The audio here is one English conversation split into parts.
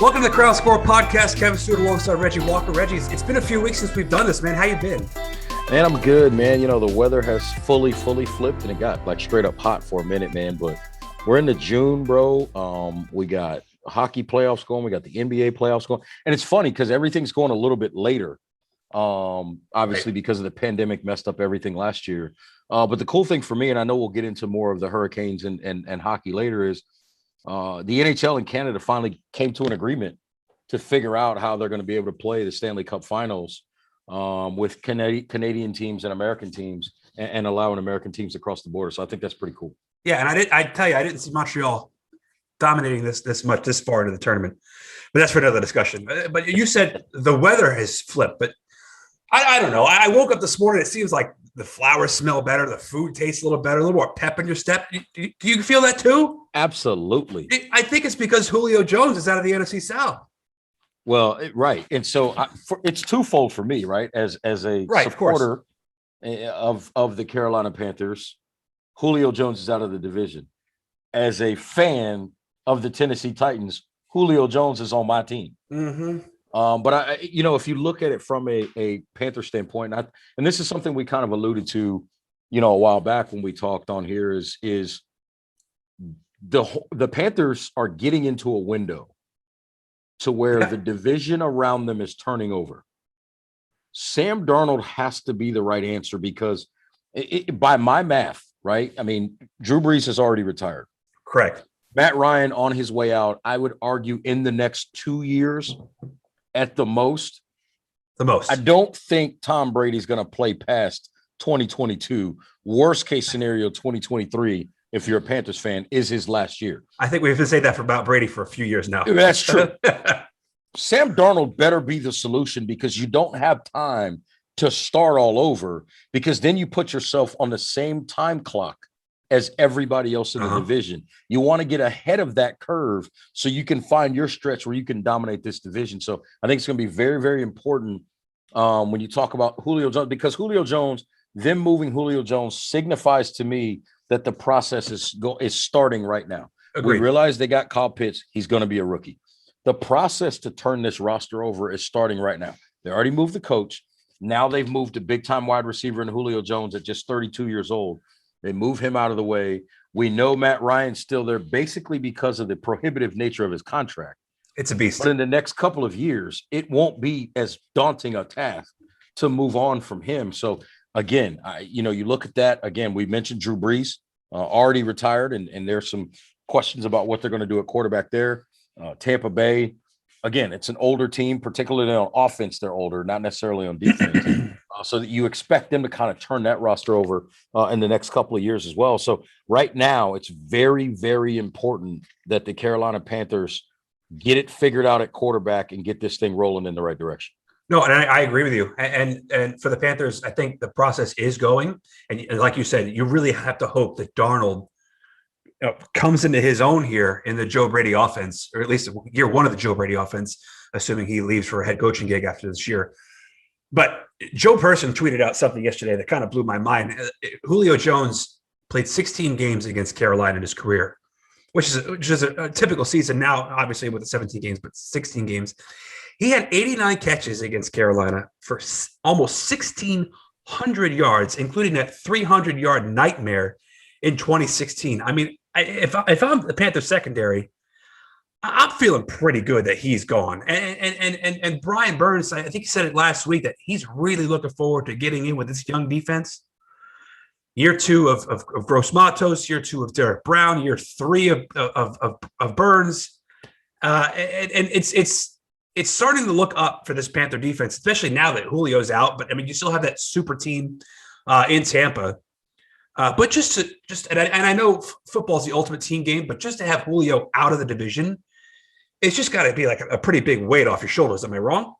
Welcome to the Crown Score Podcast. Kevin Stewart alongside Reggie Walker. Reggie, it's been a few weeks since we've done this, man. How you been? Man, I'm good, man. You know, the weather has fully flipped, and it got like straight up hot for a minute, man. But we're into June, bro. We got hockey playoffs going. We got the NBA playoffs going. And it's funny because everything's going a little bit later. Obviously, because of the pandemic messed up everything last year. But the cool thing for me, and I know we'll get into more of the Hurricanes and hockey later, is the NHL and Canada finally came to an agreement to figure out how they're going to be able to play the Stanley Cup Finals with Canadian teams and American teams, and allowing American teams to cross the border. So I think that's pretty cool. Yeah, and I tell you, I didn't see Montreal dominating this much this far into the tournament, but that's for another discussion. But you said the weather has flipped, but I don't know. I woke up this morning. It seems like the flowers smell better. The food tastes a little better, a little more pep in your step. Do you feel that too? Absolutely. I think it's because Julio Jones is out of the NFC South. Well, right. And so it's twofold for me, right? As a supporter of the Carolina Panthers, Julio Jones is out of the division. As a fan of the Tennessee Titans, Julio Jones is on my team. Mm-hmm. But if you look at it from a Panther standpoint, and this is something we kind of alluded to, a while back when we talked on here, is the Panthers are getting into a window to where the division around them is turning over. Sam Darnold has to be the right answer because by my math, right? I mean, Drew Brees has already retired. Correct. Matt Ryan on his way out, I would argue in the next 2 years at the most. I don't think Tom Brady's going to play past 2022. Worst case scenario, 2023, if you're a Panthers fan, is his last year. I think we've been saying that about Brady for a few years now. That's true. Sam Darnold better be the solution because you don't have time to start all over, because then you put yourself on the same time clock as everybody else in the division. You want to get ahead of that curve so you can find your stretch where you can dominate this division. So I think it's going to be very, very important when you talk about Julio Jones, because them moving Julio Jones signifies to me that the process is starting right now. Agreed. We realize they got Kyle Pitts. He's going to be a rookie. The process to turn this roster over is starting right now. They already moved the coach. Now they've moved a big-time wide receiver in Julio Jones at just 32 years old. They move him out of the way. We know Matt Ryan's still there basically because of the prohibitive nature of his contract. It's a beast. But in the next couple of years, it won't be as daunting a task to move on from him. So, again, you look at that. Again, we mentioned Drew Brees, already retired, and there's some questions about what they're going to do at quarterback there. Tampa Bay, again, it's an older team, particularly on offense. They're older, not necessarily on defense. So that you expect them to kind of turn that roster over in the next couple of years as well. So right now, it's very, very important that the Carolina Panthers get it figured out at quarterback and get this thing rolling in the right direction. No, and I agree with you. And for the Panthers, I think the process is going. And like you said, you really have to hope that Darnold comes into his own here in the Joe Brady offense, or at least year one of the Joe Brady offense, assuming he leaves for a head coaching gig after this year. But Joe Person tweeted out something yesterday that kind of blew my mind. Julio Jones played 16 games against Carolina in his career, which is a typical season now, obviously with the 17 games, but 16 games. He had 89 catches against Carolina for almost 1,600 yards, including that 300-yard nightmare in 2016. I mean, if I'm the Panthers secondary, I'm feeling pretty good that he's gone. And Brian Burns, I think he said it last week, that he's really looking forward to getting in with this young defense. Year 2 of Gross Matos, year 2 of Derek Brown, year 3 of Burns. And it's starting to look up for this Panther defense, especially now that Julio's out. But I mean, you still have that super team in Tampa. But and I know football's the ultimate team game, but just to have Julio out of the division, it's just got to be like a pretty big weight off your shoulders. Am I wrong?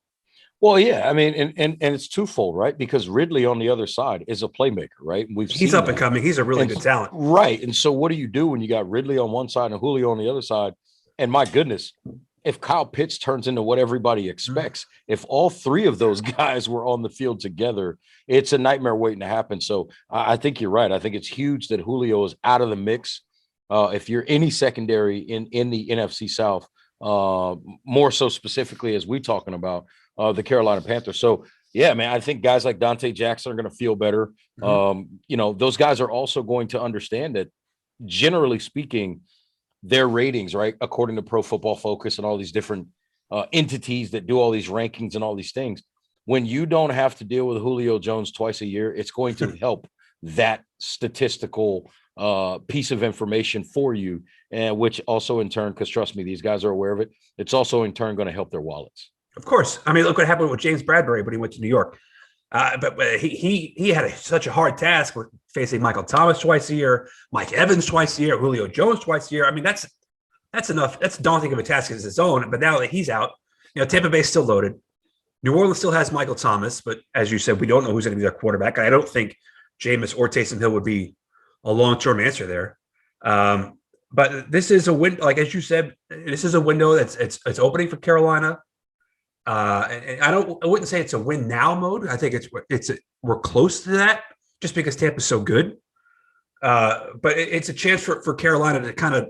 Well, yeah. I mean, and it's twofold, right? Because Ridley on the other side is a playmaker, right? He's up and coming. He's a really good talent. Right. And so what do you do when you got Ridley on one side and Julio on the other side? And my goodness, if Kyle Pitts turns into what everybody expects, if all three of those guys were on the field together, it's a nightmare waiting to happen. So I think you're right. I think it's huge that Julio is out of the mix. If you're any secondary in the NFC South, more so specifically as we talking about the Carolina Panthers. So yeah, man, I think guys like Dante Jackson are going to feel better. Those guys are also going to understand that, generally speaking, their ratings, right, according to Pro Football Focus and all these different entities that do all these rankings and all these things, when you don't have to deal with Julio Jones twice a year, it's going to help that statistical piece of information for you, and which also in turn, because trust me, these guys are aware of it, it's also in turn going to help their wallets. Of course. I mean, look what happened with James Bradbury when he went to New York. But he had such a hard task with facing Michael Thomas twice a year, Mike Evans twice a year, Julio Jones twice a year. I mean, that's enough. That's daunting of a task as its own. But now that he's out, Tampa Bay's still loaded. New Orleans still has Michael Thomas, but as you said, we don't know who's going to be their quarterback. I don't think Jameis or Taysom Hill would be a long-term answer there. But this is a win, like as you said, this is a window that's it's opening for Carolina. And I wouldn't say it's a win now mode. I think we're close to that just because Tampa's so good. But it's a chance for Carolina to kind of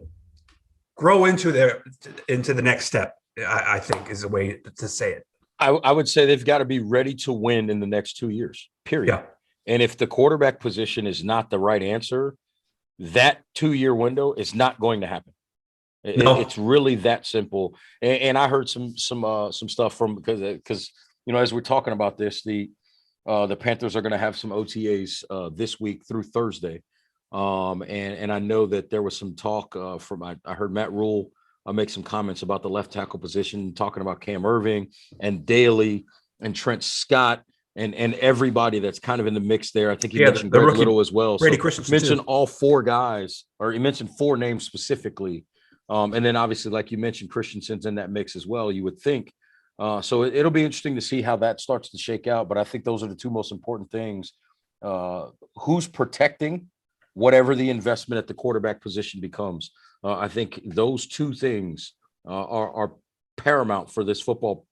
grow into the next step. I think is a way to say it. I would say they've got to be ready to win in the next 2 years, period. Yeah. And if the quarterback position is not the right answer, that 2-year window is not going to happen. No. It's really that simple. And I heard some stuff from because as we're talking about this, the Panthers are going to have some OTAs this week through Thursday, and I know that there was some talk from I heard Matt Rule make some comments about the left tackle position, talking about Cam Irving and Daly and Trent Scott and everybody that's kind of in the mix there. I think he mentioned Greg Little as well. Brady Christensen mentioned all 4 guys, or he mentioned 4 names specifically. And then obviously, like you mentioned, Christensen's in that mix as well, you would think. So it'll be interesting to see how that starts to shake out. But I think those are the 2 most important things. Who's protecting whatever the investment at the quarterback position becomes. I think those 2 things are paramount for this football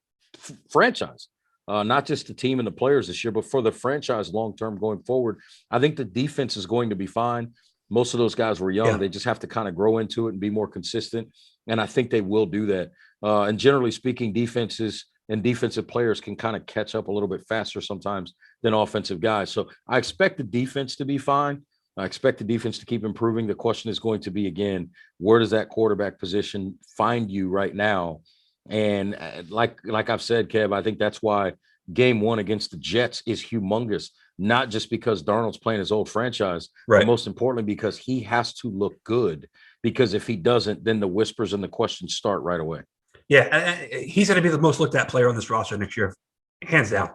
franchise. Not just the team and the players this year, but for the franchise long-term going forward. I think the defense is going to be fine. Most of those guys were young. Yeah. They just have to kind of grow into it and be more consistent. And I think they will do that. And generally speaking, defenses and defensive players can kind of catch up a little bit faster sometimes than offensive guys. So I expect the defense to be fine. I expect the defense to keep improving. The question is going to be, again, where does that quarterback position find you right now? And like I've said, Kev, I think that's why game 1 against the Jets is humongous, not just because Darnold's playing his old franchise, right, but most importantly, because he has to look good, because if he doesn't, then the whispers and the questions start right away. Yeah, he's going to be the most looked at player on this roster next year, hands down,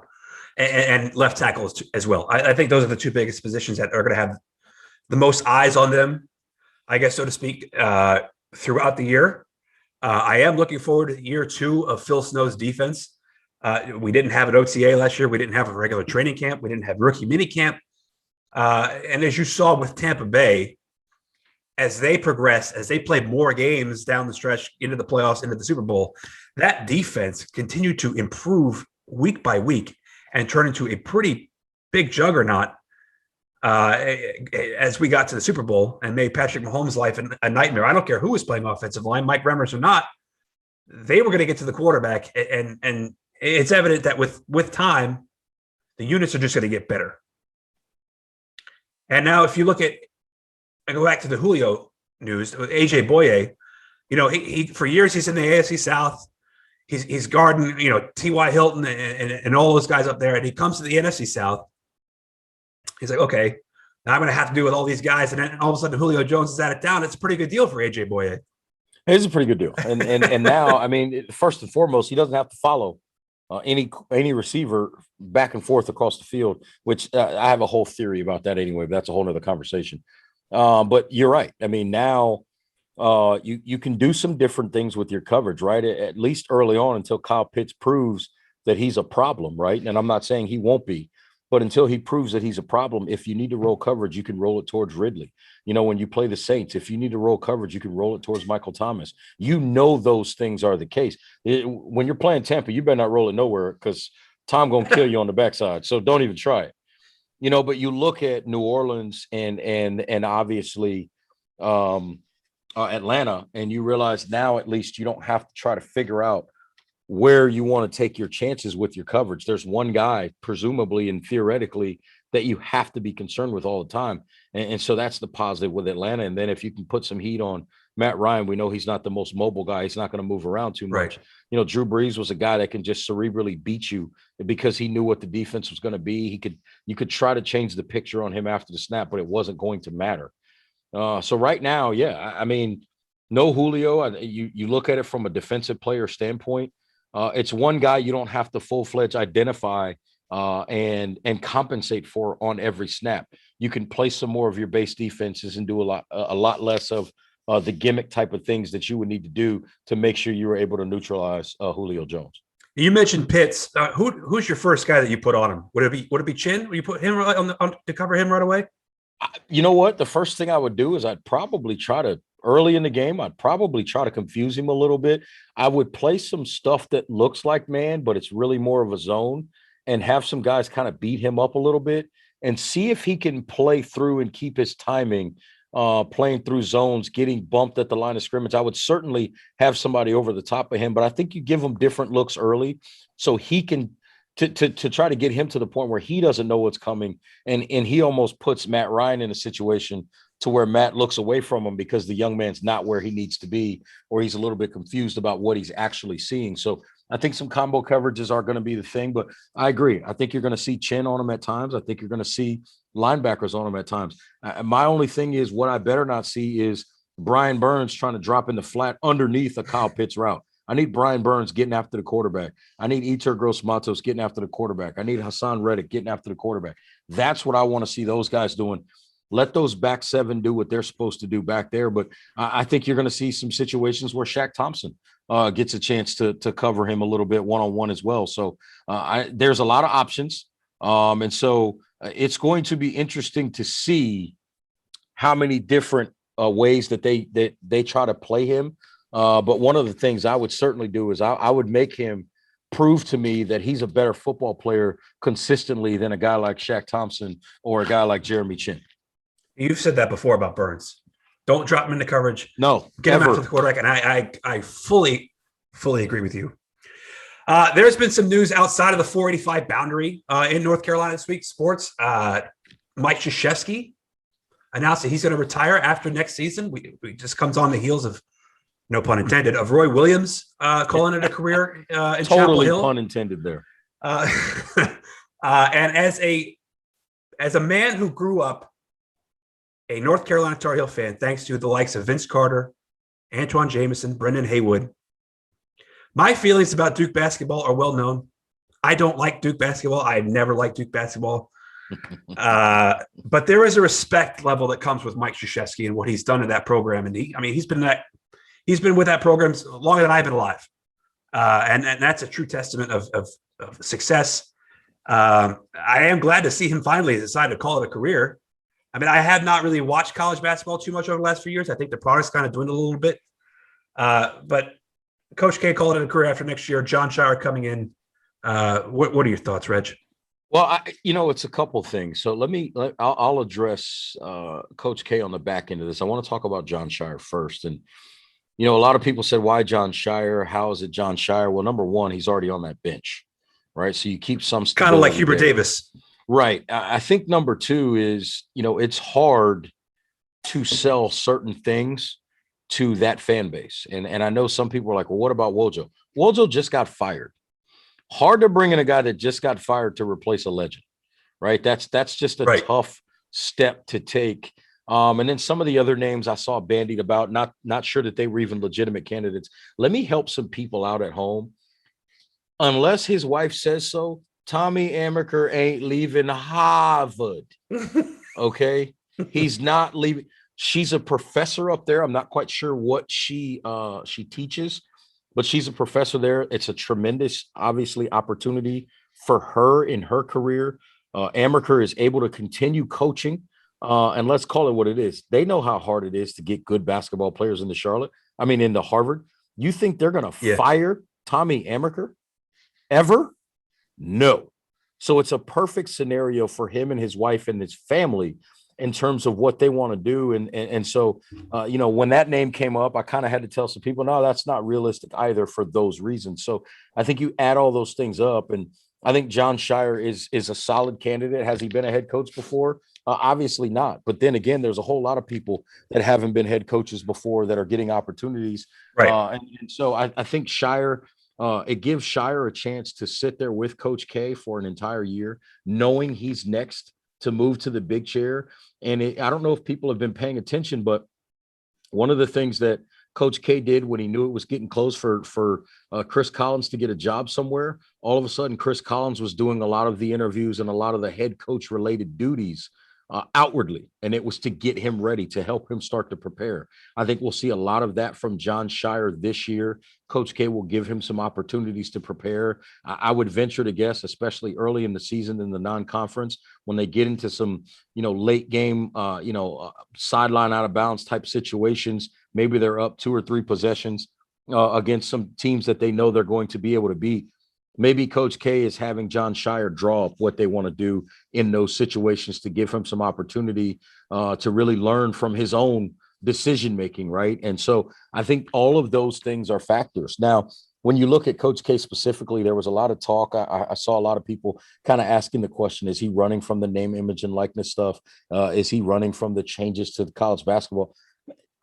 and left tackle as well. I think those are the 2 biggest positions that are going to have the most eyes on them, I guess, so to speak, throughout the year. I am looking forward to year 2 of Phil Snow's defense. We didn't have an OTA last year. We didn't have a regular training camp. We didn't have rookie mini camp. And as you saw with Tampa Bay, as they progressed, as they played more games down the stretch into the playoffs, into the Super Bowl, that defense continued to improve week by week and turn into a pretty big juggernaut as we got to the Super Bowl and made Patrick Mahomes' life a nightmare. I don't care who was playing offensive line, Mike Remmers or not. They were going to get to the quarterback, and it's evident that with time, the units are just going to get better. And now if you look at, I go back to the Julio news with AJ Boye, he for years he's in the AFC South. He's guarding, T.Y. Hilton and all those guys up there, and he comes to the NFC South. He's like, okay, now I'm going to have to deal with all these guys, and then all of a sudden Julio Jones is out of town. It's a pretty good deal for AJ Boye. It's a pretty good deal, and now, I mean, first and foremost, he doesn't have to follow any receiver back and forth across the field, which I have a whole theory about that anyway, but that's a whole nother conversation. But you're right. I mean, now you can do some different things with your coverage, right? At least early on, until Kyle Pitts proves that he's a problem, right? And I'm not saying he won't be, but until he proves that he's a problem, if you need to roll coverage, you can roll it towards Ridley. When you play the Saints, if you need to roll coverage, you can roll it towards Michael Thomas. Those things are the case. When you're playing Tampa, you better not roll it nowhere, because Tom going to kill you on the backside. So don't even try it. But you look at New Orleans and obviously Atlanta, and you realize now at least you don't have to try to figure out where you want to take your chances with your coverage. There's one guy, presumably and theoretically, that you have to be concerned with all the time. And so that's the positive with Atlanta. And then if you can put some heat on Matt Ryan, we know he's not the most mobile guy. He's not going to move around too much. Right. You know, Drew Brees was a guy that can just cerebrally beat you because he knew what the defense was going to be. You could try to change the picture on him after the snap, but it wasn't going to matter. So right now, yeah, I mean, no Julio. You look at it from a defensive player standpoint. It's one guy you don't have to full-fledged identify and compensate for on every snap. You can play some more of your base defenses and do a lot less of the gimmick type of things that you would need to do to make sure you were able to neutralize Julio Jones. You mentioned Pitts. Who's your first guy that you put on him? Would it be Chin? Would you put him on to cover him right away? You know what? The first thing I would do is I'd probably try to early in the game. I'd probably try to confuse him a little bit. I would play some stuff that looks like man, but it's really more of a zone, and have some guys kind of beat him up a little bit and see if he can play through and keep his timing, playing through zones, getting bumped at the line of scrimmage. I would certainly have somebody over the top of him, but I think you give him different looks early so he can to try to get him to the point where he doesn't know what's coming. And he almost puts Matt Ryan in a situation to where Matt looks away from him because the young man's not where he needs to be, or he's a little bit confused about what he's actually seeing. So I think some combo coverages are going to be the thing, but I agree. I think you're going to see Chin on him at times. I think you're going to see linebackers on him at times. My only thing is what I better not see is Brian Burns trying to drop in the flat underneath a Kyle Pitts route. I need Brian Burns getting after the quarterback. I need Eter Gross-Matos getting after the quarterback. I need Hassan Reddick getting after the quarterback. That's what I want to see those guys doing. Let those back seven do what they're supposed to do back there. But I think you're going to see some situations where Shaq Thompson gets a chance to cover him a little bit one-on-one as well. So there's a lot of options. And so it's going to be interesting to see how many different ways that they try to play him. But one of the things I would certainly do is I would make him prove to me that he's a better football player consistently than a guy like Shaq Thompson or a guy like Jeremy Chin. You've said that before about Burns. Don't drop him into coverage. No, get him after the quarterback. And I fully agree with you. There's been some news outside of the 485 boundary in North Carolina this week. Sports. Mike Krzyzewski announced that he's going to retire after next season. We just comes on the heels of, no pun intended, of Roy Williams calling it a career in totally Chapel Hill. Pun intended there. And as a man who grew up a North Carolina Tar Heel fan, thanks to the likes of Vince Carter, Antoine Jameson, Brendan Haywood, my feelings about Duke basketball are well known. I don't like Duke basketball. I've never liked Duke basketball. But there is a respect level that comes with Mike Krzyzewski and what he's done in that program. And he's been with that program longer than I've been alive. And that's a true testament of success. I am glad to see him finally decide to call it a career. I mean, I have not really watched college basketball too much over the last few years. I think the product's kind of dwindled a little bit. But Coach K called it a career after next year. John Shire coming in. What are your thoughts, Reg? Well, it's a couple things. So I'll address Coach K on the back end of this. I want to talk about John Shire first. And, a lot of people said, why John Shire? How is it John Shire? Well, number one, he's already on that bench, right? So you keep some kind of like Hubert Davis. Right. I think number two is, it's hard to sell certain things to that fan base. And I know some people are like, well, what about Wojo? Wojo just got fired. Hard to bring in a guy that just got fired to replace a legend, right? That's just a tough step to take. And then some of the other names I saw bandied about, not sure that they were even legitimate candidates. Let me help some people out at home. Unless his wife says so, Tommy Amaker ain't leaving Harvard. Okay. He's not leaving. She's a professor up there. I'm not quite sure what she teaches, but she's a professor there. It's a tremendous, obviously, opportunity for her in her career. Amaker is able to continue coaching. And let's call it what it is. They know how hard it is to get good basketball players into Harvard. You think they're going to fire Tommy Amaker ever? No. So it's a perfect scenario for him and his wife and his family in terms of what they want to do. And so, when that name came up, I kind of had to tell some people, no, that's not realistic either for those reasons. So I think you add all those things up, and I think John Shire is a solid candidate. Has he been a head coach before? Obviously not. But then again, there's a whole lot of people that haven't been head coaches before that are getting opportunities. Right. And so I think Shire, it gives Shire a chance to sit there with Coach K for an entire year, knowing he's next to move to the big chair. And I don't know if people have been paying attention, but one of the things that Coach K did when he knew it was getting close for Chris Collins to get a job somewhere, all of a sudden Chris Collins was doing a lot of the interviews and a lot of the head coach related duties outwardly, and it was to get him ready, to help him start to prepare. I think we'll see a lot of that from John Shire this year. Coach K will give him some opportunities to prepare. I would venture to guess, especially early in the season in the non-conference, when they get into some, late game, sideline out of bounds type situations, maybe they're up 2 or 3 possessions against some teams that they know they're going to be able to beat. Maybe Coach K is having John Shire draw up what they want to do in those situations to give him some opportunity to really learn from his own decision-making, right? And so I think all of those things are factors. Now, when you look at Coach K specifically, there was a lot of talk. I saw a lot of people kind of asking the question, is he running from the name, image, and likeness stuff? Is he running from the changes to the college basketball?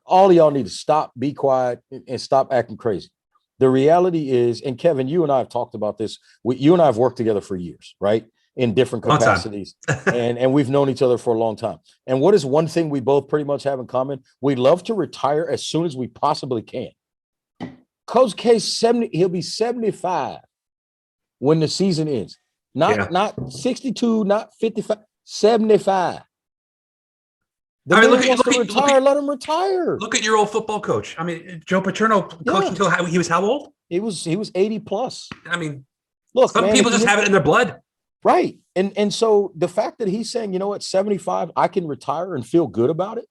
All of y'all need to stop, be quiet, and stop acting crazy. The reality is, and Kevin, you and I have talked about this. You and I have worked together for years, right? In different capacities. and we've known each other for a long time. And what is one thing we both pretty much have in common? We love to retire as soon as we possibly can. Coach K, he'll be 75 when the season ends. Not 62, not 55, 75. The man wants to retire, let him retire. Look at your old football coach. I mean, Joe Paterno coached until he was how old? He was 80 plus. I mean, look, some people just have it in their blood. Right. And so the fact that he's saying, 75, I can retire and feel good about it.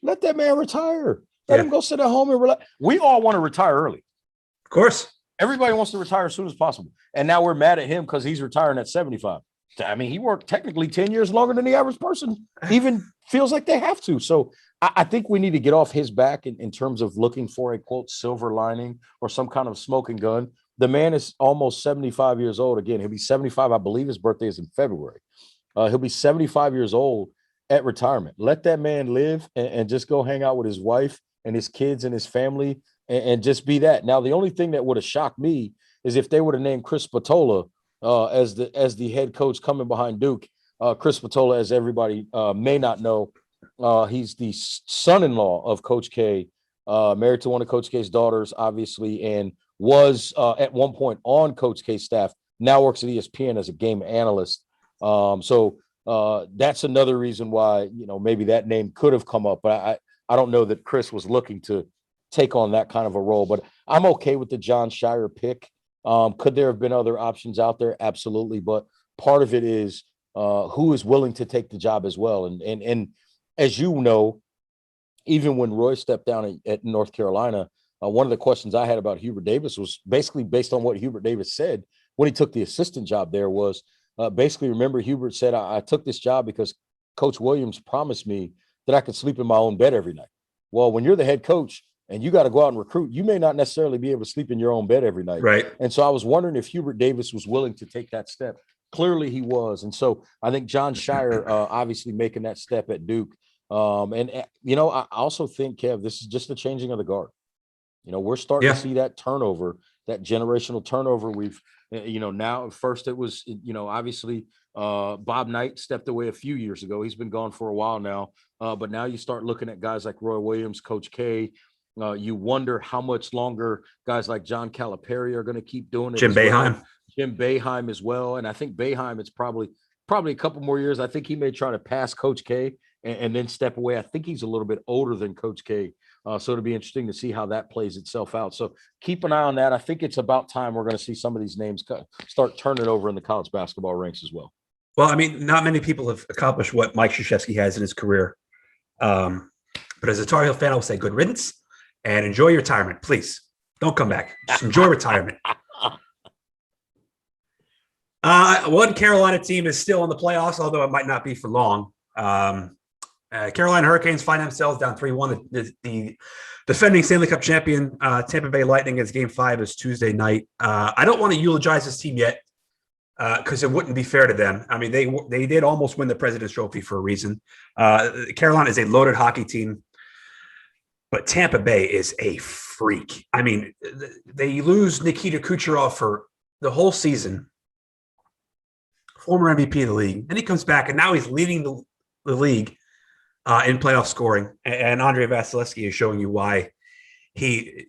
Let that man retire. Let him go sit at home and relax. We all want to retire early. Of course. Everybody wants to retire as soon as possible. And now we're mad at him because he's retiring at 75. I mean, he worked technically 10 years longer than the average person even feels like they have to. So I think we need to get off his back in terms of looking for a, quote, silver lining or some kind of smoking gun. The man is almost 75 years old. Again, he'll be 75. I believe his birthday is in February. He'll be 75 years old at retirement. Let that man live and just go hang out with his wife and his kids and his family and just be that. Now, the only thing that would have shocked me is if they would have named Chris Spatola as the head coach coming behind Duke. Chris Spatola, as everybody may not know, he's the son-in-law of Coach K, married to one of Coach K's daughters, obviously, and was at one point on Coach K's staff, now works at ESPN as a game analyst. So that's another reason why, maybe that name could have come up. But I don't know that Chris was looking to take on that kind of a role. But I'm okay with the John Shire pick. Could there have been other options out there? Absolutely. But part of it is who is willing to take the job as well. And as you know, even when Roy stepped down at North Carolina, one of the questions I had about Hubert Davis was basically based on what Hubert Davis said when he took the assistant job there was basically, remember, Hubert said, I took this job because Coach Williams promised me that I could sleep in my own bed every night. Well, when you're the head coach and you got to go out and recruit, you may not necessarily be able to sleep in your own bed every night. Right. And so I was wondering if Hubert Davis was willing to take that step. Clearly he was. And so I think John Shire obviously making that step at Duke. I also think, Kev, this is just the changing of the guard. We're starting to see that turnover, that generational turnover. We've, now first it was, obviously Bob Knight stepped away a few years ago. He's been gone for a while now. But now you start looking at guys like Roy Williams, Coach K. You wonder how much longer guys like John Calipari are going to keep doing it. Jim Boeheim as well. And I think Boeheim, it's probably a couple more years. I think he may try to pass Coach K and then step away. I think he's a little bit older than Coach K. So it'll be interesting to see how that plays itself out. So keep an eye on that. I think it's about time we're going to see some of these names start turning over in the college basketball ranks as well. Well, I mean, not many people have accomplished what Mike Krzyzewski has in his career. But as a Tar Heel fan, I will say good riddance and enjoy your retirement. Please don't come back. Just enjoy retirement. One Carolina team is still in the playoffs, although it might not be for long. Carolina Hurricanes find themselves down 3-1. The defending Stanley Cup champion Tampa Bay Lightning is Game 5 is Tuesday night. I don't want to eulogize this team yet because it wouldn't be fair to them. I mean, they did almost win the President's Trophy for a reason. Carolina is a loaded hockey team, but Tampa Bay is a freak. I mean, they lose Nikita Kucherov for the whole season, former MVP of the league. Then he comes back, and now he's leading the league in playoff scoring. And Andrei Vasilevsky is showing you why he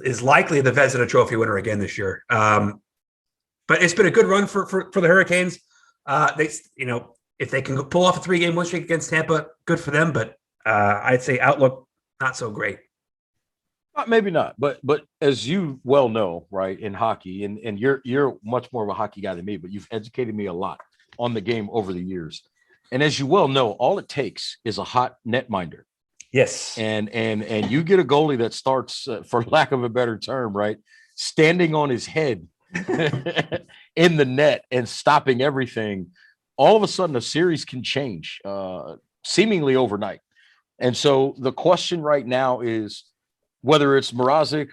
is likely the Vezina Trophy winner again this year. But it's been a good run for the Hurricanes. If they can pull off a 3-game win streak against Tampa, good for them. But I'd say outlook not so great. Maybe not, but as you well know, right, in hockey, and you're much more of a hockey guy than me, but you've educated me a lot on the game over the years. And as you well know, all it takes is a hot netminder. Yes. And you get a goalie that starts, for lack of a better term, right, standing on his head in the net and stopping everything. All of a sudden, a series can change seemingly overnight. And so the question right now is whether it's Mrazek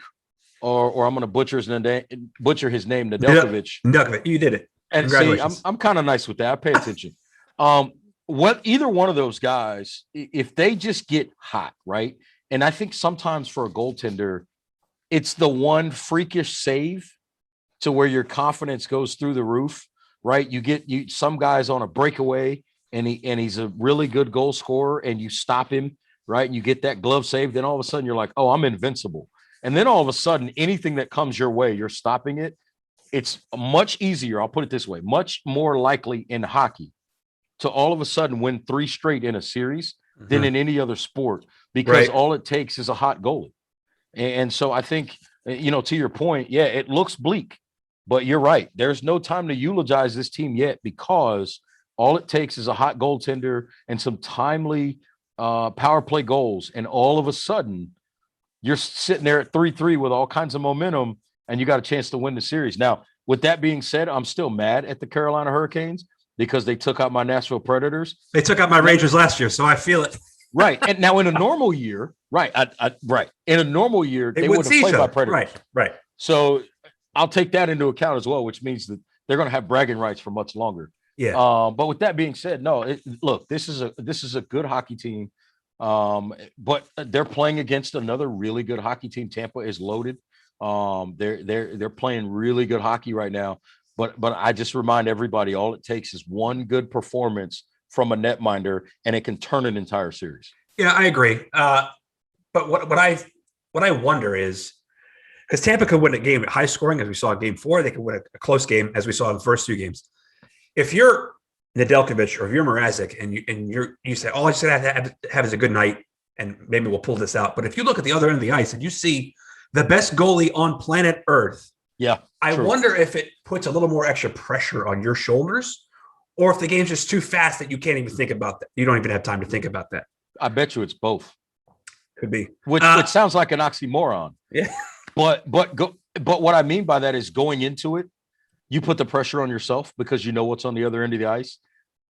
or I'm going to butcher his name, Nedeljkovic. Nedeljkovic, you did it. And see, I'm kind of nice with that. I pay attention. Either one of those guys, if they just get hot, right? And I think sometimes for a goaltender, it's the one freakish save to where your confidence goes through the roof, right? You get some guys on a breakaway and he's a really good goal scorer and you stop him, right? And you get that glove save. Then all of a sudden you're like, oh, I'm invincible. And then all of a sudden, anything that comes your way, you're stopping it. It's much easier. I'll put it this way, much more likely in hockey to all of a sudden win 3 straight in a series than in any other sport, because all it takes is a hot goalie. And so I think, to your point, yeah, it looks bleak, but you're right. There's no time to eulogize this team yet, because all it takes is a hot goaltender and some timely power play goals. And all of a sudden you're sitting there at 3-3 with all kinds of momentum and you got a chance to win the series. Now, with that being said, I'm still mad at the Carolina Hurricanes because they took out my Nashville Predators. They took out my Rangers last year, so I feel it. Right. And now in a normal year, right. In a normal year, they would have played my Predators. Right. So I'll take that into account as well, which means that they're going to have bragging rights for much longer. Yeah. But with that being said, no, look, this is a good hockey team. But they're playing against another really good hockey team. Tampa is loaded. They're playing really good hockey right now. But I just remind everybody, all it takes is one good performance from a netminder, and it can turn an entire series. Yeah, I agree. But what I wonder is, because Tampa could win a game at high scoring, as we saw in Game 4, they could win a close game, as we saw in the first 2 games. If you're Nedeljkovic or if you're Mrazek and you say, all I should have is a good night, and maybe we'll pull this out. But if you look at the other end of the ice and you see the best goalie on planet Earth, I wonder if it puts a little more extra pressure on your shoulders, or if the game's just too fast that you can't even think about that. You don't even have time to think about that. I bet you it's both. Could be. Which sounds like an oxymoron. Yeah. But what I mean by that is, going into it, you put the pressure on yourself because you know what's on the other end of the ice.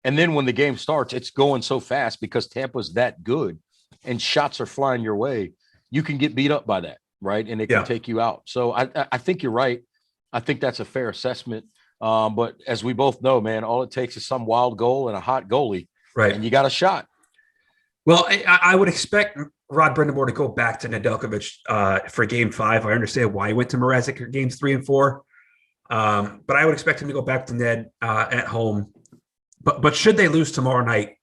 And then when the game starts, it's going so fast because Tampa's that good and shots are flying your way. You can get beat up by that, right? And it can take you out. So I think you're right. I think that's a fair assessment. But as we both know, man, all it takes is some wild goal and a hot goalie, right? And you got a shot. Well, I would expect Rod Brind'Amour to go back to Nedeljkovic for Game 5. I understand why he went to Mrazek for Games 3 and 4. But I would expect him to go back to Ned at home. But should they lose tomorrow night,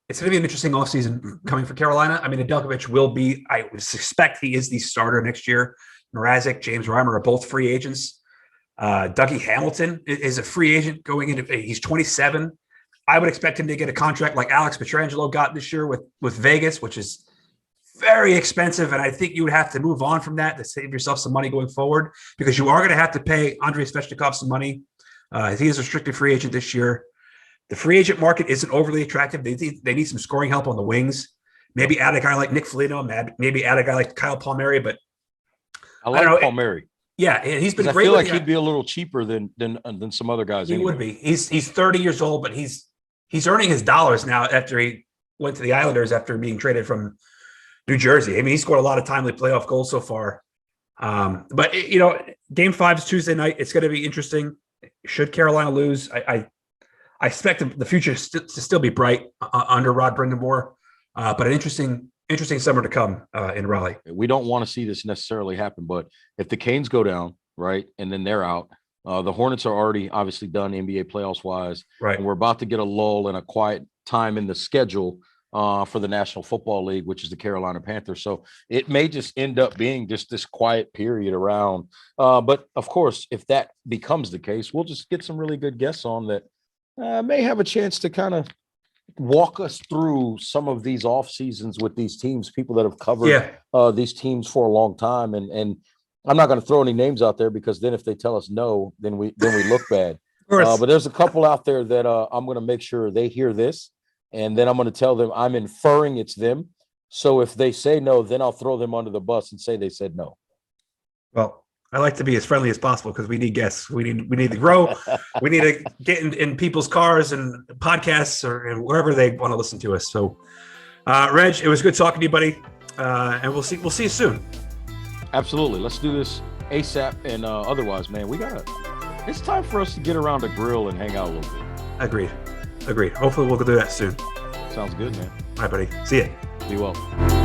it's going to be an interesting offseason coming for Carolina. I mean, Nedeljkovic will be, I would suspect he is the starter next year. Mrazek, James Reimer are both free agents. Dougie Hamilton is a free agent going into, he's 27. I would expect him to get a contract like Alex Pietrangelo got this year with Vegas, which is very expensive. And I think you would have to move on from that to save yourself some money going forward, because you are going to have to pay Andrei Svechnikov some money. He is a restricted free agent this year. The free agent market isn't overly attractive. They need some scoring help on the wings. Maybe add a guy like Nick Foligno, maybe add a guy like Kyle Palmieri, but I like Palmieri. Yeah, he's been great. I feel like he'd be a little cheaper than some other guys. He would be. He's 30 years old, but he's earning his dollars now after he went to the Islanders after being traded from New Jersey. I mean, he scored a lot of timely playoff goals so far. But Game 5 is Tuesday night. It's going to be interesting. Should Carolina lose, I expect the future to still be bright under Rod Brind'Amour. But an interesting summer to come in Raleigh. We don't want to see this necessarily happen, but if the Canes go down, right, and then they're out, the Hornets are already obviously done NBA playoffs wise, right? And we're about to get a lull and a quiet time in the schedule for the National Football League, which is the Carolina Panthers. So it may just end up being just this quiet period around. But of course, if that becomes the case, we'll just get some really good guests on that may have a chance to kind of walk us through some of these off seasons with these teams, people that have covered these teams for a long time. And I'm not going to throw any names out there because then if they tell us no, then we look bad. But there's a couple out there that I'm going to make sure they hear this. And then I'm going to tell them I'm inferring it's them. So if they say no, then I'll throw them under the bus and say they said no. Well, I like to be as friendly as possible because we need guests. We need to grow. We need to get in people's cars and podcasts or wherever they want to listen to us. So, Reg, it was good talking to you, buddy. And we'll see you soon. Absolutely. Let's do this ASAP. And otherwise, man, it's time for us to get around a grill and hang out a little bit. Agreed. Hopefully we'll do that soon. Sounds good, man. All right, buddy. See ya. Be well.